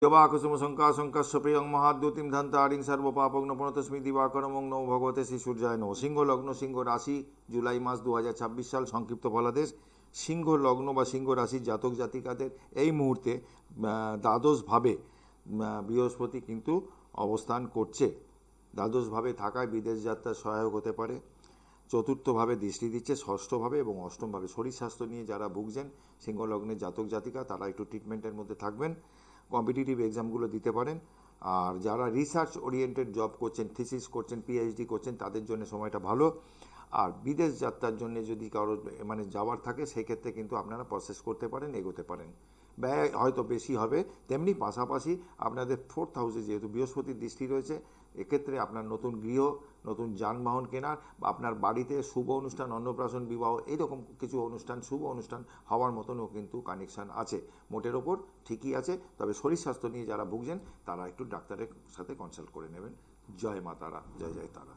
यवाकुसुमशङ्काशङ्कस्वप्रियं महाद्युतिं धन्तारिं सर्वपापग्नपुनतस्मि दिवाकरमं नमो भगवते শ্রী সূর্যায় নমঃ। সিংহ লগ্ন সিংহ রাশি, জুলাই মাস 2026 সাল, সংক্ষিপ্ত ফলাদেশ। সিংহ লগ্ন বা সিংহ রাশির জাতক জাতিকাদের এই মুহূর্তে দ্বাদশভাবে বৃহস্পতি কিন্তু অবস্থান করছে। দ্বাদশভাবে থাকায় বিদেশ যাত্রা সহায়ক হতে পারে। চতুর্থভাবে দৃষ্টি দিচ্ছে, ষষ্ঠভাবে এবং অষ্টমভাবে। শরীর স্বাস্থ্য নিয়ে যারা ভুগছেন সিংহ লগ্নের জাতক জাতিকা তারা একটু ট্রিটমেন্টের মধ্যে থাকবেন। কম্পিটিটিভ এক্সামগুলো দিতে পারেন। আর যারা রিসার্চ ওরিয়েন্টেড জব করছেন, থিসিস করছেন, পিএইচডি করছেন, তাদের জন্য সময়টা ভালো। আর বিদেশ যাত্রার জন্য যদি কারো যাওয়ার থাকে সেক্ষেত্রে কিন্তু আপনারা প্রসেস করতে পারেন, এগোতে পারেন। ব্যয় হয়তো বেশি হবে, তেমনি পাশাপাশি আপনাদের 4th হাউসে যেহেতু বৃহস্পতির দৃষ্টি রয়েছে, এক্ষেত্রে আপনার নতুন গৃহ, নতুন যানবাহন কেনার বা আপনার বাড়িতে শুভ অনুষ্ঠান, অন্নপ্রাশন, বিবাহ এইরকম কিছু অনুষ্ঠান, শুভ অনুষ্ঠান হওয়ার মতনও কিন্তু কানেকশান আছে। মোটের ওপর ঠিকই আছে, তবে শরীর স্বাস্থ্য নিয়ে যারা ভুগছেন তারা একটু ডাক্তারের সাথে কনসাল্ট করে নেবেন। জয় মা তারা, জয় জয় তারা।